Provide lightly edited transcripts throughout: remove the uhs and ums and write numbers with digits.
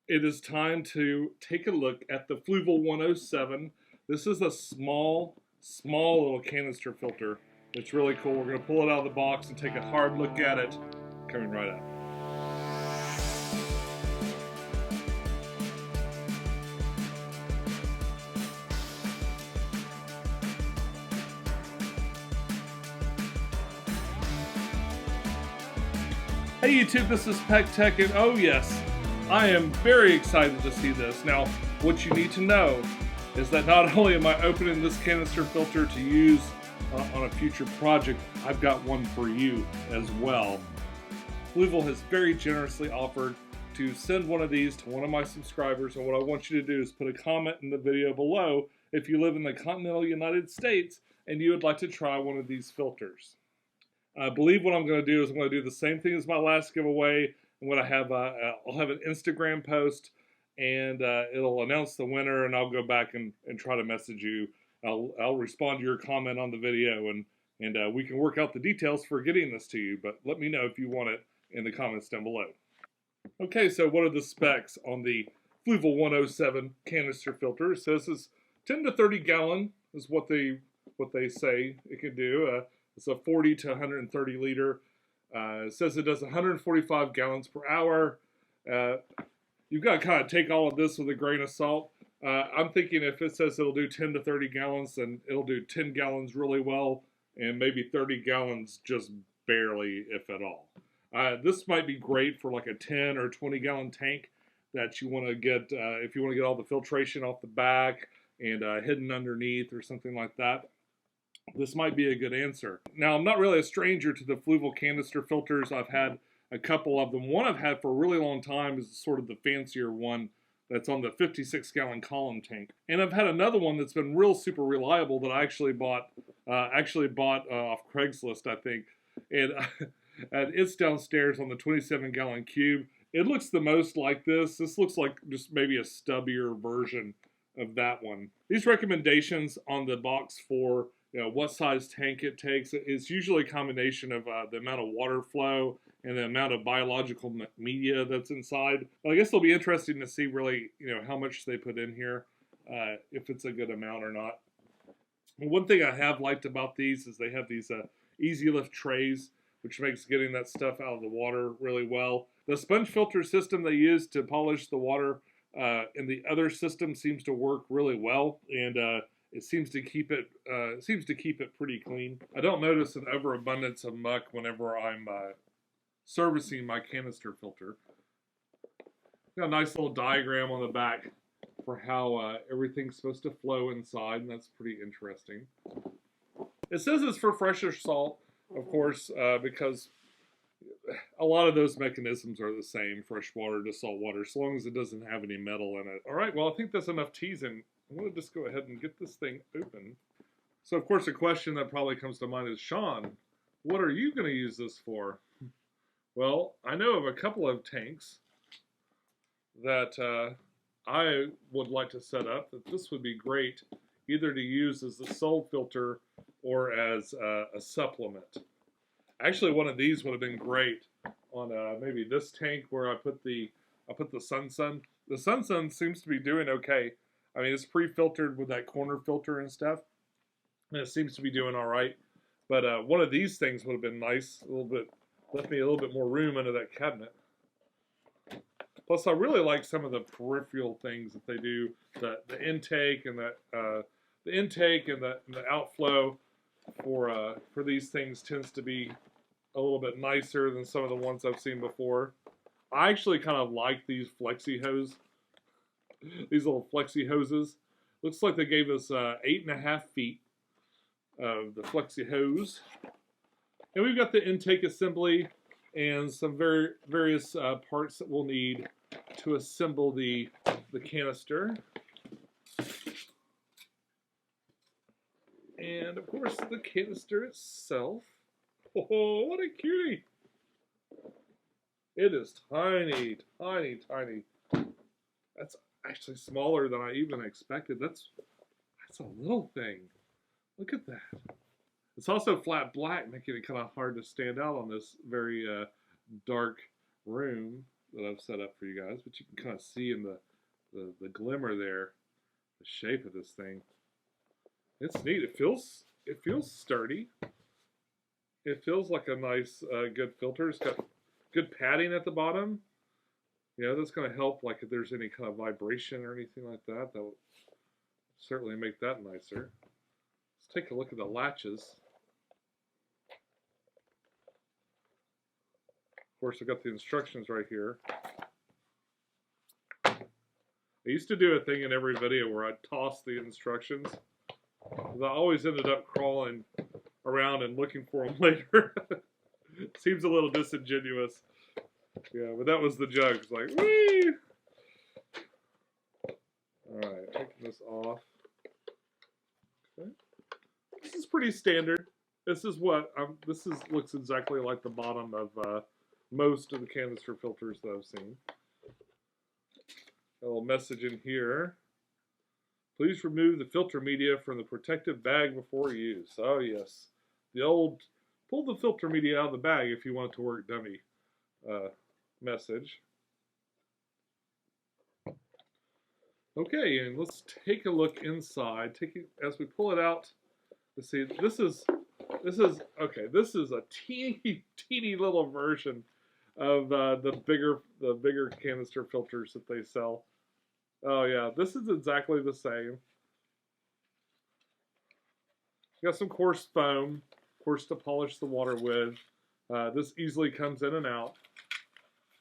it is time to take a look at the Fluval 107. This is a small little canister filter. It's really cool. We're going to pull it out of the box and take a hard look at it. Coming right up. Hey YouTube, this is Pecktec, and oh yes, I am very excited to see this. Now, what you need to know is that not only am I opening this canister filter to use on a future project, I've got one for you as well. Fluval has very generously offered to send one of these to one of my subscribers, and what I want you to do is put a comment in the video below if you live in the continental United States and you would like to try one of these filters. I believe what I'm going to do is I'm going to do the same thing as my last giveaway. I'm going to have I'll have an Instagram post, and it'll announce the winner, and I'll go back and try to message you. I'll respond to your comment on the video, and we can work out the details for getting this to you, but let me know if you want it in the comments down below. Okay, so what are the specs on the Fluval 107 canister filter? It says it's 10 to 30 gallon is what they say it can do. It's a 40 to 130 liter. It says it does 145 gallons per hour. You've got to kind of take all of this with a grain of salt. I'm thinking if it says it'll do 10 to 30 gallons, then it'll do 10 gallons really well, and maybe 30 gallons just barely, if at all. This might be great for like a 10 or 20 gallon tank that you want to get, if you want to get all the filtration off the back and hidden underneath or something like that. This might be a good answer. Now, I'm not really a stranger to the Fluval canister filters. I've had a couple of them. One I've had for a really long time is sort of the fancier one that's on the 56 gallon column tank. And I've had another one that's been real super reliable that I actually bought off Craigslist, I think. And it's downstairs on the 27 gallon cube. It looks the most like this. This looks like just maybe a stubbier version of that one. These recommendations on the box for what size tank it takes, it's usually a combination of the amount of water flow and the amount of biological media that's inside. Well, I guess it'll be interesting to see really, how much they put in here, if it's a good amount or not. One thing I have liked about these is they have these easy lift trays, which makes getting that stuff out of the water really well. The sponge filter system they use to polish the water in the other system seems to work really well, and it seems to keep it pretty clean. I don't notice an overabundance of muck whenever I'm servicing my canister filter. Got a nice little diagram on the back for how everything's supposed to flow inside, and that's pretty interesting. It says it's for fresher salt, of course, because a lot of those mechanisms are the same, fresh water to salt water, as long as it doesn't have any metal in it. All right, well, I think that's enough teasing. I'm going to just go ahead and get this thing open. So, of course, a question that probably comes to mind is, Sean, what are you going to use this for? Well, I know of a couple of tanks that I would like to set up that this would be great either to use as the sole filter or as a supplement. Actually, one of these would have been great on maybe this tank where I put the Sun. The Sun seems to be doing okay. I mean, it's pre-filtered with that corner filter and stuff, and it seems to be doing all right. But one of these things would have been nice, left me a little bit more room under that cabinet. Plus, I really like some of the peripheral things that they do. The intake and the outflow for these things tends to be a little bit nicer than some of the ones I've seen before. I actually kind of like these flexi hose. These little flexi hoses. Looks like they gave us 8.5 feet of the flexi hose. And we've got the intake assembly and some various parts that we'll need to assemble the canister. And of course the canister itself. Oh, what a cutie! It is tiny, tiny, tiny. That's actually smaller than I even expected. That's a little thing. Look at that. It's also flat black, making it kind of hard to stand out on this very dark room. that I've set up for you guys, but you can kind of see in the glimmer there, the shape of this thing. It's neat. It feels sturdy. It feels like a nice, good filter. It's got good padding at the bottom. You know, that's going to help, like if there's any kind of vibration or anything like that. That will certainly make that nicer. Let's take a look at the latches. Of course, I've got the instructions right here. I used to do a thing in every video where I'd toss the instructions. I always ended up crawling around and looking for them later. Seems a little disingenuous. Yeah, but that was the joke. It's like, whee! Alright, taking this off. Okay. This is pretty standard. This is what, looks exactly like the bottom of most of the canister filters that I've seen. A little message in here. Please remove the filter media from the protective bag before use. Oh yes. The old, pull the filter media out of the bag if you want it to work dummy message. Okay, and let's take a look inside. As we pull it out, let's see, this is a teeny little version of the bigger canister filters that they sell. Oh yeah, this is exactly the same. Got some coarse foam, of course, to polish the water with. This easily comes in and out.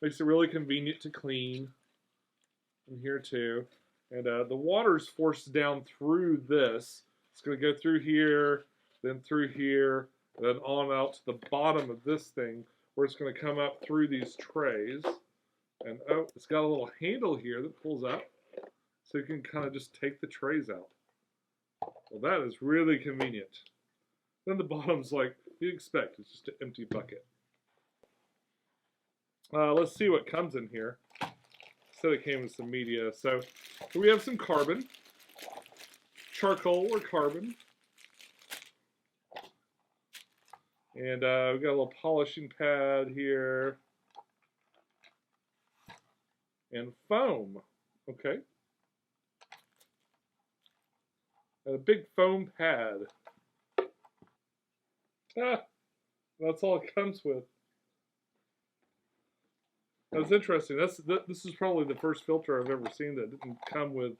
Makes it really convenient to clean in here too. And the water's forced down through this. It's going to go through here, then through here, then on out to the bottom of this thing, where it's going to come up through these trays. And oh, it's got a little handle here that pulls up, so you can kind of just take the trays out. Well, that is really convenient. Then the bottom's like you'd expect. It's just an empty bucket. Let's see what comes in here. Said it came with some media. So we have some carbon, charcoal or carbon. And we've got a little polishing pad here. And foam. Okay. And a big foam pad. Ah, that's all it comes with. That's interesting. This is probably the first filter I've ever seen that didn't come with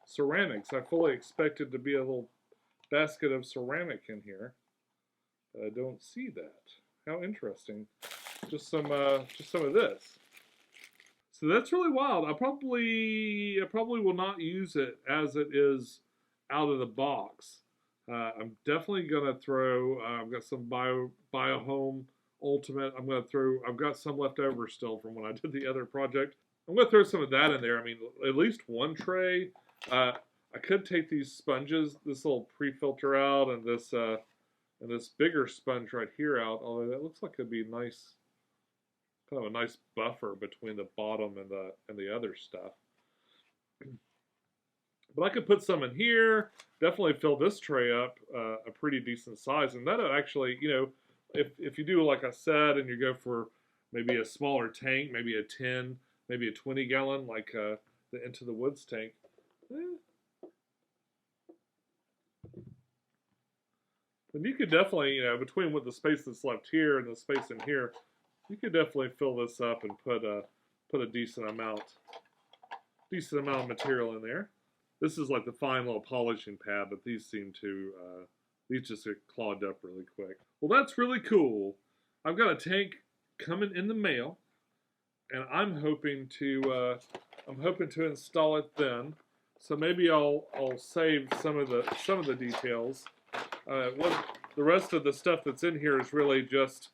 ceramics. I fully expected to be a little basket of ceramic in here. But I don't see that. How interesting. Just some of this. So that's really wild. I probably will not use it as it is out of the box. I'm definitely gonna throw. I've got some Biohome Ultimate. I've got some left over still from when I did the other project. I'm gonna throw some of that in there. I mean, at least one tray. I could take these sponges, this little pre-filter out, and this bigger sponge right here out. Although that looks like it'd be nice, kind of a nice buffer between the bottom and the other stuff. But I could put some in here. Definitely fill this tray up a pretty decent size, and that'll actually, you know, if you do like I said, and you go for maybe a smaller tank, maybe a 10, maybe a 20 gallon, like the Into the Woods tank. Then you could definitely, you know, between what the space that's left here and the space in here, you could definitely fill this up and put a decent amount of material in there. This is like the fine little polishing pad, but these seem to, these just get clogged up really quick. Well, that's really cool. I've got a tank coming in the mail, and I'm hoping to install it then. So maybe I'll save some of the details. What the rest of the stuff that's in here is really just,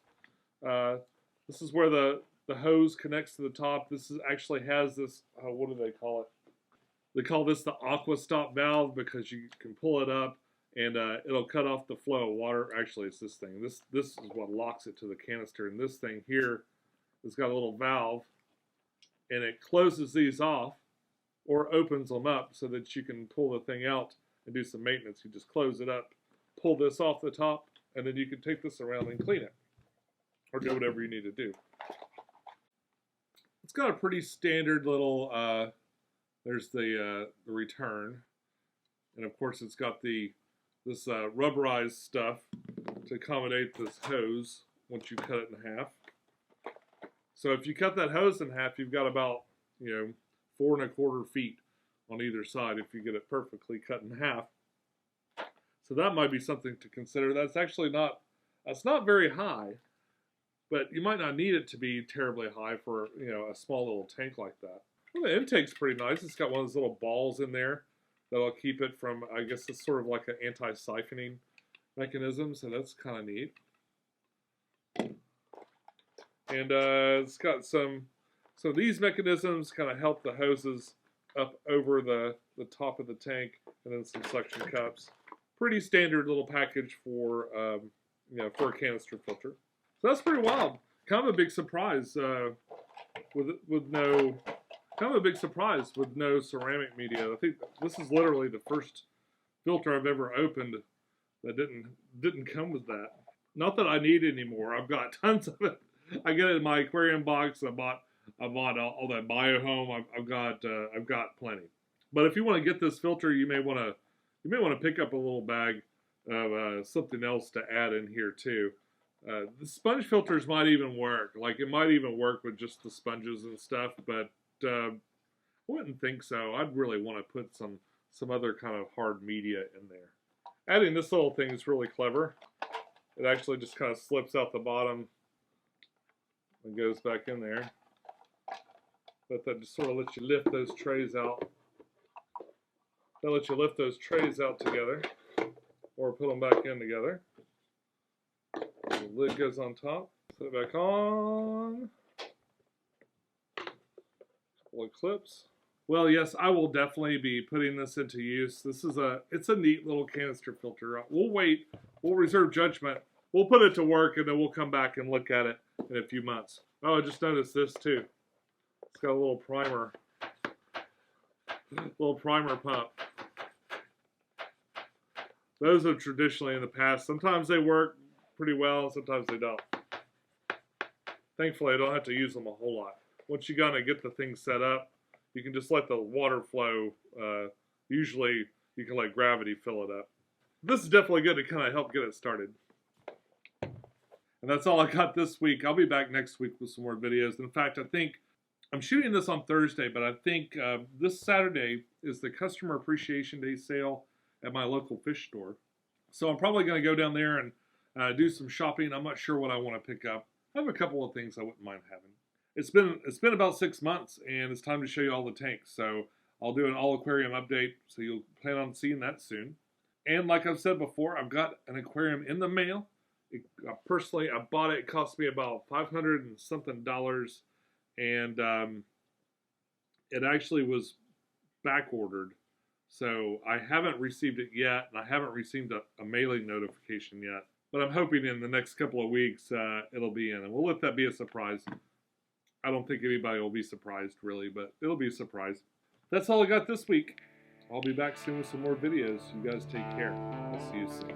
this is where the hose connects to the top. This actually has this, what do they call it? They call this the Aqua stop valve because you can pull it up and it'll cut off the flow of water. Actually, it's this thing. This is what locks it to the canister. And this thing here has got a little valve, and it closes these off or opens them up so that you can pull the thing out and do some maintenance. You just close it up, pull this off the top, and then you can take this around and clean it or do whatever you need to do. Let's got a pretty standard little, there's the return. And of course it's got this rubberized stuff to accommodate this hose once you cut it in half. So if you cut that hose in half, you've got about, 4 1/4 feet on either side if you get it perfectly cut in half. So that might be something to consider. That's not very high, but you might not need it to be terribly high for, a small little tank like that. Well, the intake's pretty nice. It's got one of those little balls in there that'll keep it from, I guess it's sort of like an anti-siphoning mechanism, so that's kind of neat. And it's got so these mechanisms kind of help the hoses up over the top of the tank, and then some suction cups. Pretty standard little package for for a canister filter. So that's pretty wild. Kind of a big surprise with no ceramic media. I think this is literally the first filter I've ever opened that didn't come with that. Not that I need any more. I've got tons of it. I get it in my aquarium box. I bought all that Biohome. I've got plenty. But if you want to get this filter, you may want to pick up a little bag of something else to add in here too. The sponge filters might even work. Like it might even work with just the sponges and stuff, but I wouldn't think so. I'd really want to put some other kind of hard media in there. Adding this little thing is really clever. It actually just kind of slips out the bottom and goes back in there. But that just sort of lets you lift those trays out. That lets you lift those trays out together, or put them back in together. The lid goes on top. Put it back on. Couple of clips. Well, yes, I will definitely be putting this into use. It's a neat little canister filter. We'll wait. We'll reserve judgment. We'll put it to work, and then we'll come back and look at it in a few months. Oh, I just noticed this too. It's got a little primer pump. Those have traditionally in the past. Sometimes they work pretty well, sometimes they don't. Thankfully, I don't have to use them a whole lot. Once you gotta get the thing set up, you can just let the water flow. Usually, you can let gravity fill it up. This is definitely good to kind of help get it started. And that's all I got this week. I'll be back next week with some more videos. In fact, I think I'm shooting this on Thursday, but I think this Saturday is the Customer Appreciation Day sale at my local fish store. So I'm probably going to go down there and do some shopping. I'm not sure what I want to pick up. I have a couple of things I wouldn't mind having. It's been about 6 months, and it's time to show you all the tanks. So I'll do an all aquarium update, so you'll plan on seeing that soon. And like I've said before, I've got an aquarium in the mail. Personally, I bought it. It cost me about $500 and something, and it actually was back ordered. So I haven't received it yet, and I haven't received a mailing notification yet. But I'm hoping in the next couple of weeks it'll be in, and we'll let that be a surprise. I don't think anybody will be surprised, really, but it'll be a surprise. That's all I got this week. I'll be back soon with some more videos. You guys take care. I'll see you soon.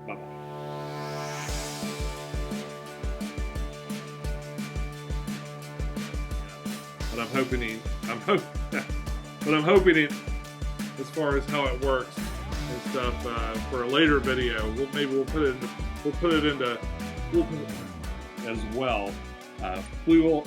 Bye-bye. But I'm hoping it, as far as how it works and stuff, for a later video, we'll put it into as well. Fluval